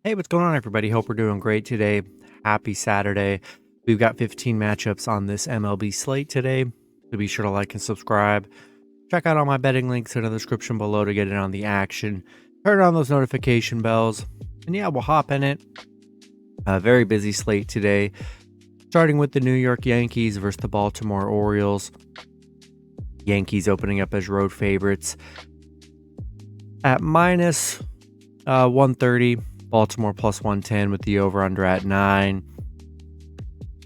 Hey, what's going on, everybody? Hope we're doing great today. Happy Saturday. We've got 15 matchups on this MLB slate today, so be sure to like and subscribe. Check out all my betting links in the description below to get in on the action. Turn on those notification bells, and yeah, we'll hop in it. A very busy slate today, starting with the New York Yankees versus the Baltimore Orioles. Yankees opening up as road favorites at minus 130. Baltimore plus 110 with the over-under at 9.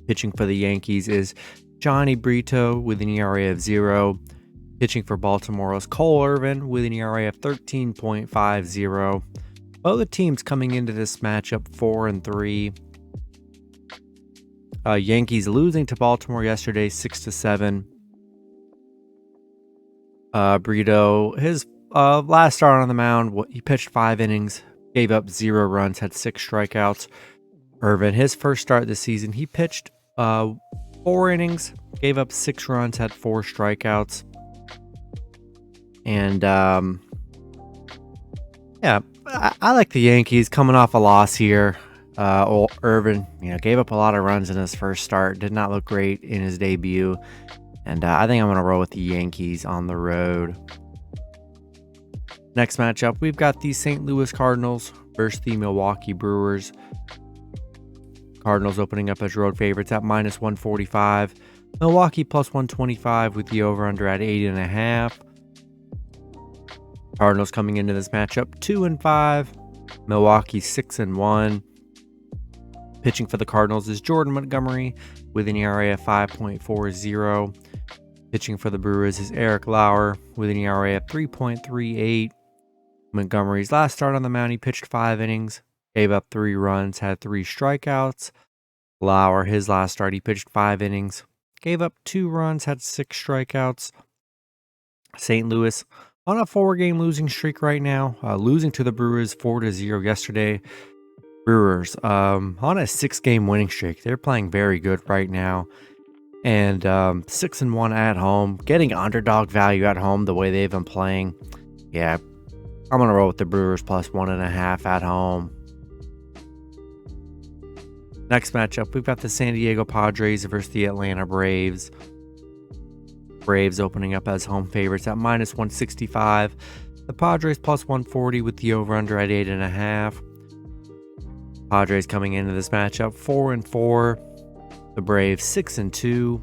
Pitching for the Yankees is Johnny Brito with an ERA of 0. Pitching for Baltimore is Cole Irvin with an ERA of 13.50. Both the teams coming into this matchup 4-3. Yankees losing to Baltimore yesterday 6-7. Brito, his last start on the mound, he pitched 5 innings. Gave up 0 runs, had 6 strikeouts. Irvin, his first start this season, he pitched 4 innings, gave up 6 runs, had 4 strikeouts. And yeah, I like the Yankees coming off a loss here. Irvin, gave up a lot of runs in his first start. Did not look great in his debut. And I think I'm going to roll with the Yankees on the road. Next matchup, we've got the St. Louis Cardinals versus the Milwaukee Brewers. Cardinals opening up as road favorites at minus 145. Milwaukee plus 125 with the over-under at 8.5. Cardinals coming into this matchup 2-5. Milwaukee 6-1. Pitching for the Cardinals is Jordan Montgomery with an ERA of 5.40. Pitching for the Brewers is Eric Lauer with an ERA of 3.38. Montgomery's last start on the mound, he pitched 5 innings, gave up 3 runs, had 3 strikeouts. Lauer, his last start, he pitched 5 innings, gave up 2 runs, had 6 strikeouts. St. Louis on a 4-game losing streak right now, losing to the Brewers 4-0 yesterday. Brewers on a 6-game winning streak. They're playing very good right now. And 6-1 at home, getting underdog value at home the way they've been playing. Yeah, I'm going to roll with the Brewers plus 1.5 at home. Next matchup, we've got the San Diego Padres versus the Atlanta Braves. Braves opening up as home favorites at minus 165. The Padres plus 140 with the over-under at 8.5. Padres coming into this matchup 4-4. The Braves 6-2.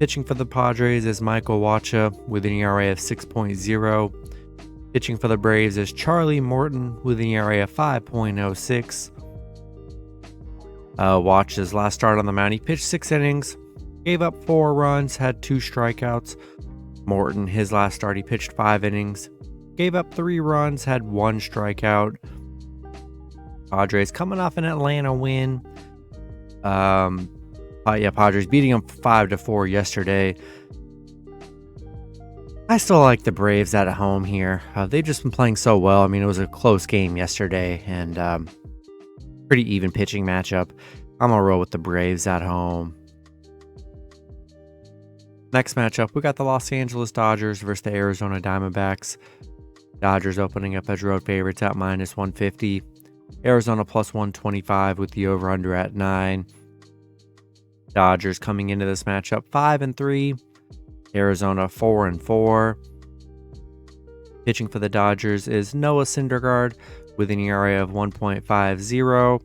Pitching for the Padres is Michael Wacha with an ERA of 6.0. Pitching for the Braves is Charlie Morton with an ERA of 5.06. Wacha's last start on the mound, he pitched 6 innings, gave up 4 runs, had 2 strikeouts. Morton, his last start, he pitched 5 innings, gave up 3 runs, had 1 strikeout. Padres coming off an Atlanta win. Padres beating them 5-4 yesterday. I still like the Braves at home here. They've just been playing so well. I mean, it was a close game yesterday and pretty even pitching matchup. I'm going to roll with the Braves at home. Next matchup, we got the Los Angeles Dodgers versus the Arizona Diamondbacks. Dodgers opening up as road favorites at minus 150. Arizona plus 125 with the over-under at 9. Dodgers coming into this matchup 5-3. Arizona 4-4. Pitching for the Dodgers is Noah Syndergaard with an ERA of 1.50.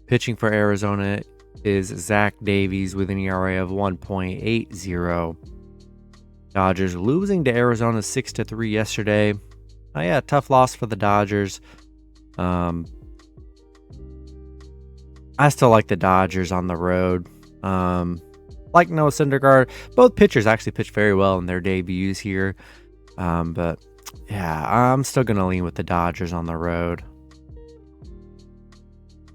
Pitching for Arizona is Zach Davies with an ERA of 1.80. Dodgers losing to Arizona 6-3 yesterday. Tough loss for the Dodgers. I still like the Dodgers on the road. Like Noah Syndergaard, both pitchers actually pitched very well in their debuts here. But yeah, I'm still going to lean with the Dodgers on the road.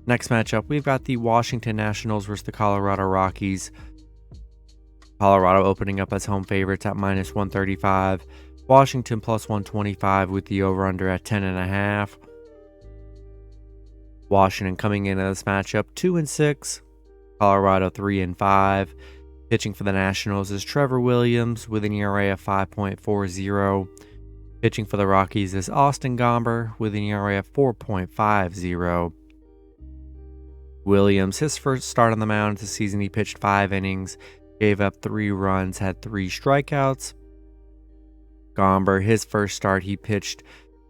Next matchup, we've got the Washington Nationals versus the Colorado Rockies. Colorado opening up as home favorites at minus 135. Washington plus 125 with the over-under at 10.5. Washington coming into this matchup 2-6. Colorado 3-5. Pitching for the Nationals is Trevor Williams with an ERA of 5.40. Pitching for the Rockies is Austin Gomber with an ERA of 4.50. Williams, his first start on the mound this season, he pitched 5 innings, gave up 3 runs, had 3 strikeouts. Gomber, his first start, he pitched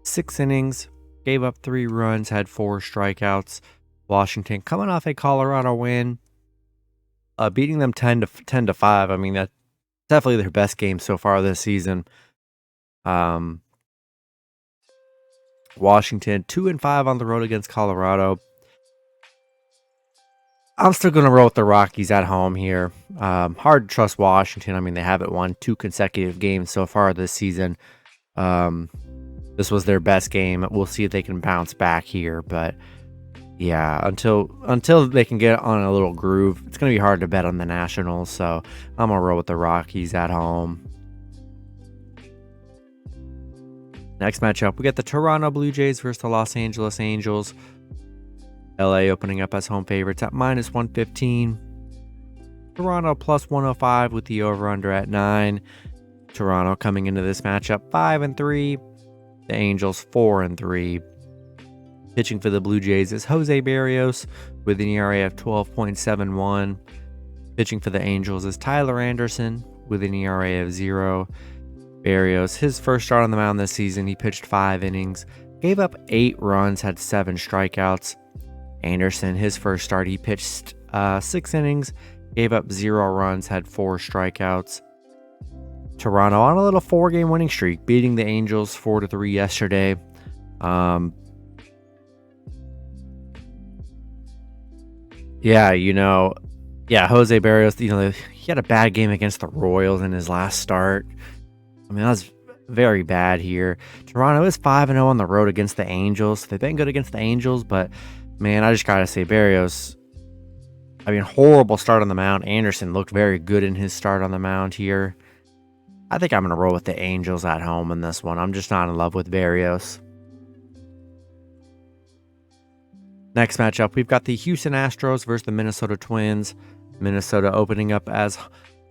6 innings, gave up 3 runs, had 4 strikeouts. Washington coming off a Colorado win, beating them 10-5. I mean, that's definitely their best game so far this season. Washington 2-5 on the road against Colorado. I'm still going to roll with the Rockies at home here. Hard to trust Washington. I mean, they haven't won 2 consecutive games so far this season. This was their best game. We'll see if they can bounce back here. But yeah, until they can get on a little groove, it's going to be hard to bet on the Nationals. So I'm going to roll with the Rockies at home. Next matchup, we got the Toronto Blue Jays versus the Los Angeles Angels. LA opening up as home favorites at -115. Toronto +105 with the over-under at 9. Toronto coming into this matchup 5-3. The Angels 4-3. Pitching for the Blue Jays is Jose Barrios with an ERA of 12.71. Pitching for the Angels is Tyler Anderson with an ERA of 0. Barrios, his first start on the mound this season, he pitched 5 innings, gave up 8 runs, had 7 strikeouts. Anderson, his first start, he pitched 6 innings, gave up 0 runs, had 4 strikeouts. Toronto on a little 4-game winning streak, beating the Angels 4-3 yesterday. Jose Barrios, he had a bad game against the Royals in his last start. I mean, that was very bad here. Toronto is 5-0 on the road against the Angels. They've been good against the Angels, but man, I just gotta say, Barrios, I mean, horrible start on the mound. Anderson looked very good in his start on the mound here. I think I'm gonna roll with the Angels at home in this one. I'm just not in love with Barrios. Next matchup, we've got the Houston Astros versus the Minnesota Twins. Minnesota opening up as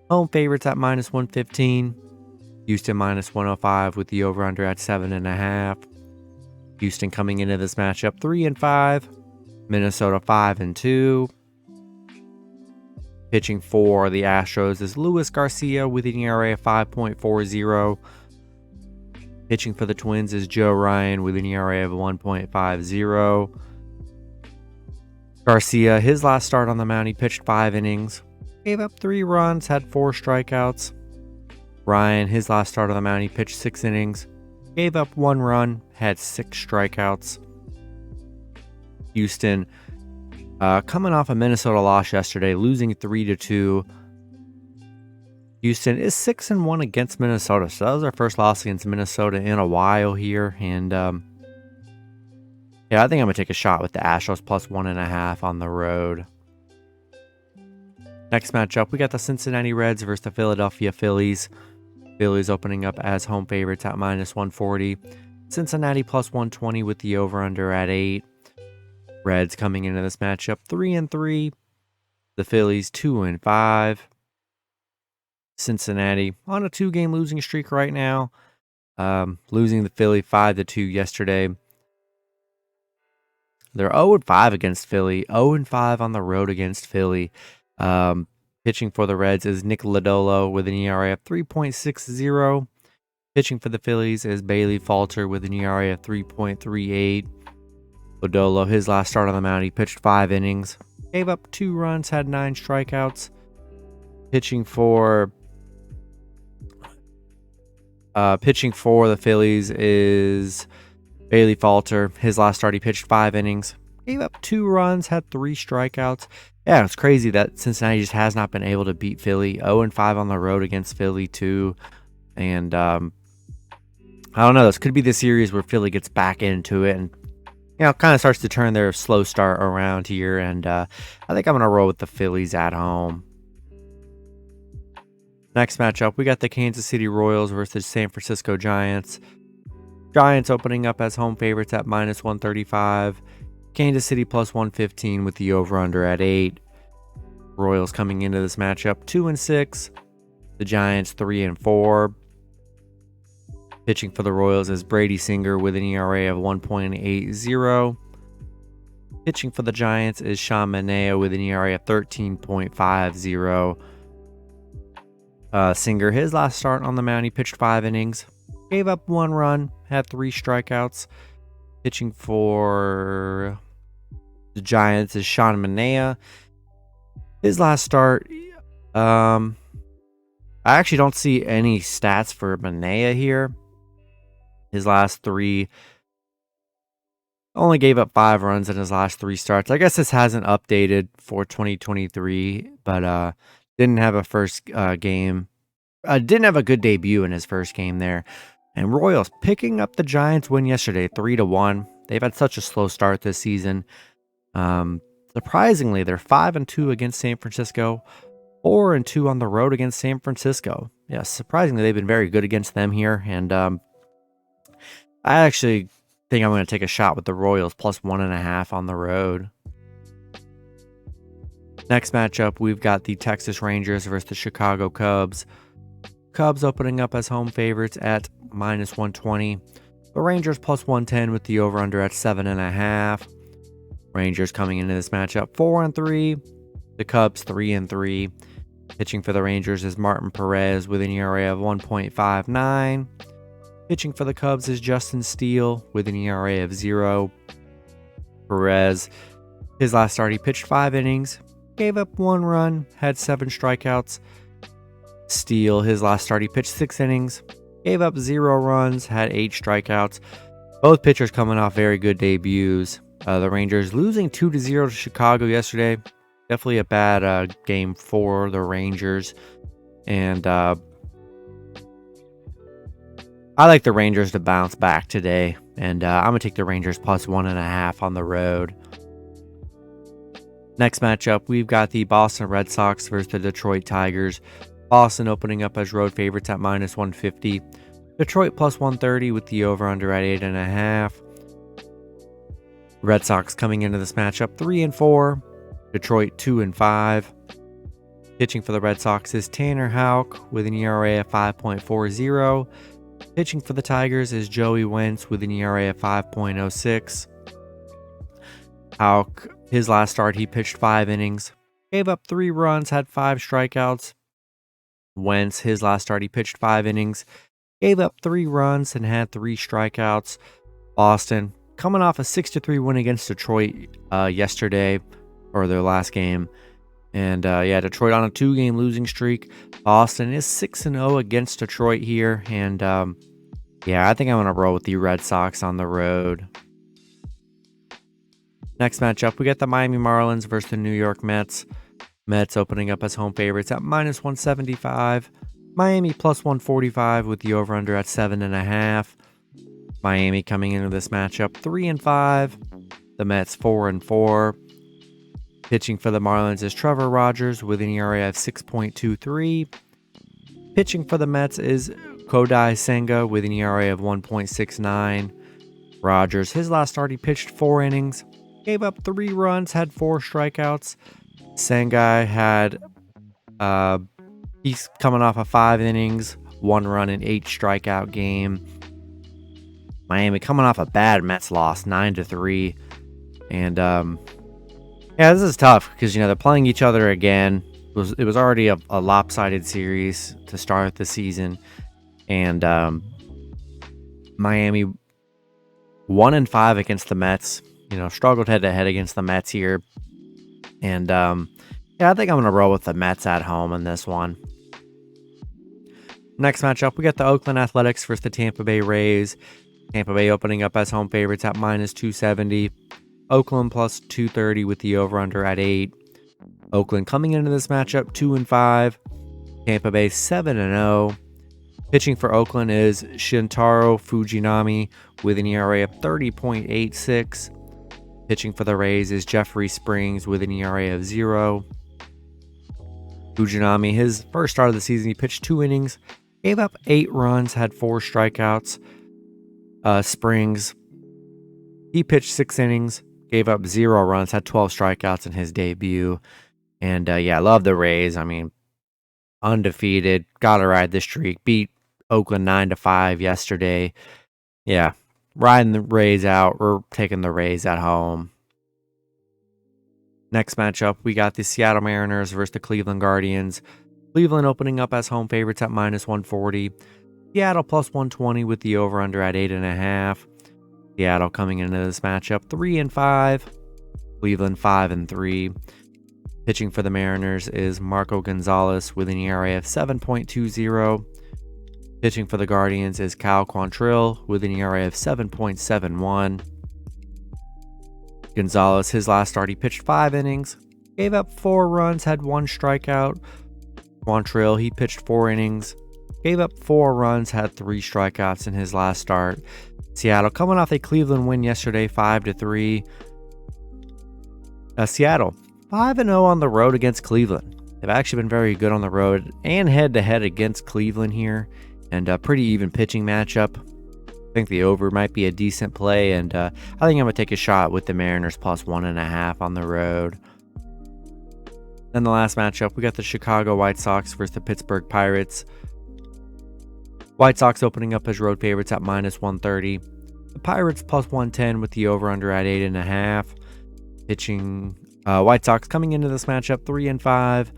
home favorites at -115. Houston -105 with the over-under at 7.5. Houston coming into this matchup 3-5. Minnesota 5-2. Pitching for the Astros is Luis Garcia with an ERA of 5.40. Pitching for the Twins is Joe Ryan with an ERA of 1.50. Garcia, his last start on the mound, he pitched 5 innings, gave up 3 runs, had 4 strikeouts. Ryan, his last start on the mound, he pitched 6 innings, gave up 1 run, had 6 strikeouts. Houston, coming off a Minnesota loss yesterday, losing 3-2. Houston is 6-1 against Minnesota, so that was our first loss against Minnesota in a while here. And I think I'm going to take a shot with the Astros +1.5 on the road. Next matchup, we got the Cincinnati Reds versus the Philadelphia Phillies. Phillies opening up as home favorites at -140. Cincinnati +120 with the over-under at 8. Reds coming into this matchup 3-3. The Phillies 2-5. Cincinnati on a 2-game losing streak right now. Losing the Philly 5-2 yesterday. They're 0-5 against Philly, 0-5 on the road against Philly. Pitching for the Reds is Nick Lodolo with an ERA of 3.60. Pitching for the Phillies is Bailey Falter with an ERA of 3.38. Lodolo, his last start on the mound, he pitched 5 innings, gave up 2 runs, had 9 strikeouts. Pitching for the Phillies is Bailey Falter. His last start, he pitched 5 innings, gave up 2 runs, had 3 strikeouts. Yeah, it's crazy that Cincinnati just has not been able to beat Philly. 0-5 on the road against Philly, too. And I don't know. This could be the series where Philly gets back into it and, kind of starts to turn their slow start around here. And I think I'm going to roll with the Phillies at home. Next matchup, we got the Kansas City Royals versus San Francisco Giants. Giants opening up as home favorites at -135. Kansas City +115 with the over-under at 8. Royals coming into this matchup 2-6. The Giants 3-4. Pitching for the Royals is Brady Singer with an ERA of 1.80. Pitching for the Giants is Sean Manaea with an ERA of 13.50. Singer, his last start on the mound, he pitched 5 innings, gave up 1 run, had 3 strikeouts. Pitching for the Giants is Sean Manaea. His last start, I actually don't see any stats for Manaea here. His last 3 only gave up 5 runs in his last 3 starts. I guess this hasn't updated for 2023, but didn't have a first game. Didn't have a good debut in his first game there. And Royals picking up the Giants win yesterday, 3-1. They've had such a slow start this season. Surprisingly, they're 5-2 against San Francisco, 4-2 on the road against San Francisco. Yeah, surprisingly, they've been very good against them here. And I actually think I'm going to take a shot with the Royals plus 1.5 on the road. Next matchup, we've got the Texas Rangers versus the Chicago Cubs. Cubs opening up as home favorites at minus 120. The Rangers plus 110 with the over-under at 7.5. Rangers coming into this matchup 4-3. The Cubs 3-3. Pitching for the Rangers is Martin Perez with an ERA of 1.59. Pitching for the Cubs is Justin Steele with an ERA of 0. Perez, his last start, he pitched 5 innings, gave up 1 run, had 7 strikeouts. Steele, his last start, he pitched 6 innings, gave up 0 runs, had 8 strikeouts. Both pitchers coming off very good debuts. The Rangers losing 2-0 to Chicago yesterday. Definitely a bad game for the Rangers. And I like the Rangers to bounce back today, and I'm going to take the Rangers plus 1.5 on the road. Next matchup, we've got the Boston Red Sox versus the Detroit Tigers. Boston opening up as road favorites at minus 150. Detroit plus 130 with the over-under at 8.5. Red Sox coming into this matchup 3-4. Detroit 2-5. Pitching for the Red Sox is Tanner Houck with an ERA of 5.40. Pitching for the Tigers is Joey Wentz with an ERA of 5.06. Houck, his last start, he pitched 5 innings, gave up 3 runs, had 5 strikeouts. Wentz, his last start, he pitched 5 innings, gave up 3 runs, and had 3 strikeouts. Boston, coming off a 6-3 win against Detroit yesterday, or their last game. And Detroit on a 2-game losing streak. Boston is 6-0 against Detroit here. And I think I'm going to roll with the Red Sox on the road. Next matchup, we got the Miami Marlins versus the New York Mets. Mets opening up as home favorites at minus 175. Miami plus 145 with the over-under at 7.5. Miami coming into this matchup 3-5. The Mets 4-4. Pitching for the Marlins is Trevor Rogers with an ERA of 6.23. Pitching for the Mets is Kodai Senga with an ERA of 1.69. Rogers, his last start, he pitched 4 innings, gave up 3 runs, had 4 strikeouts. Senga had, he's coming off of 5 innings, 1 run, and 8 strikeout game. Miami coming off a bad Mets loss, 9-3. And, this is tough because, they're playing each other again. It was already a lopsided series to start the season. And Miami 1-5 against the Mets. Struggled head-to-head against the Mets here. And, I think I'm going to roll with the Mets at home in this one. Next matchup, we got the Oakland Athletics versus the Tampa Bay Rays. Tampa Bay opening up as home favorites at minus 270. Oakland plus 230 with the over-under at 8. Oakland coming into this matchup 2-5. Tampa Bay 7-0. Pitching for Oakland is Shintaro Fujinami with an ERA of 30.86. Pitching for the Rays is Jeffrey Springs with an ERA of 0. Fujinami, his first start of the season, he pitched 2 innings, gave up 8 runs, had 4 strikeouts. Springs, he pitched 6 innings, gave up 0 runs, had 12 strikeouts in his debut. And I love the Rays. I mean, undefeated, gotta ride the streak, beat Oakland 9-5 yesterday. Yeah, riding the Rays out. We're taking the Rays at home. Next matchup, we got the Seattle Mariners versus the Cleveland Guardians. Cleveland opening up as home favorites at -140. Seattle +120 with the over-under at 8.5. Seattle coming into this matchup 3-5. Cleveland 5-3. Pitching for the Mariners is Marco Gonzalez with an ERA of 7.20. Pitching for the Guardians is Cal Quantrill with an ERA of 7.71. Gonzalez, his last start, he pitched 5 innings, gave up 4 runs, had 1 strikeout. Quantrill, he pitched 4 innings, gave up 4 runs, had 3 strikeouts in his last start. Seattle coming off a Cleveland win yesterday, 5-3. Seattle 5-0 on the road against Cleveland. They've actually been very good on the road and head-to-head against Cleveland here, and a pretty even pitching matchup. I think the over might be a decent play, and I think I'm going to take a shot with the Mariners +1.5 on the road. Then the last matchup, we got the Chicago White Sox versus the Pittsburgh Pirates. White Sox opening up as road favorites at -130. The Pirates +110 with the over-under at 8.5. Pitching, White Sox coming into this matchup 3-5.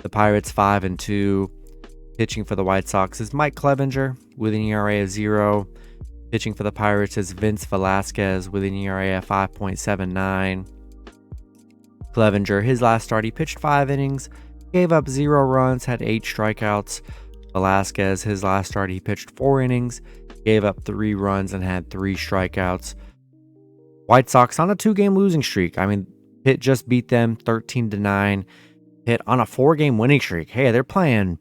The Pirates 5-2. Pitching for the White Sox is Mike Clevinger with an ERA of 0. Pitching for the Pirates is Vince Velasquez with an ERA of 5.79. Clevinger, his last start, he pitched 5 innings, gave up 0 runs, had 8 strikeouts. Velasquez, his last start, he pitched 4 innings, gave up 3 runs, and had 3 strikeouts. White Sox on a 2-game losing streak. I mean, Pitt just beat them 13-9. Pitt on a 4-game winning streak. Hey, they're playing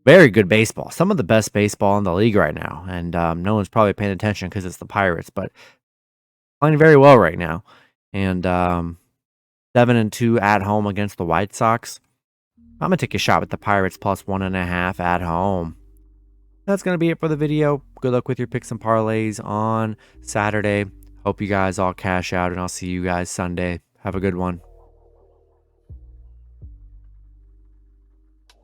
very good baseball. Some of the best baseball in the league right now. And no one's probably paying attention because it's the Pirates, but playing very well right now. And 7-2 at home against the White Sox. I'm going to take a shot with the Pirates +1.5 at home. That's going to be it for the video. Good luck with your picks and parlays on Saturday. Hope you guys all cash out, and I'll see you guys Sunday. Have a good one.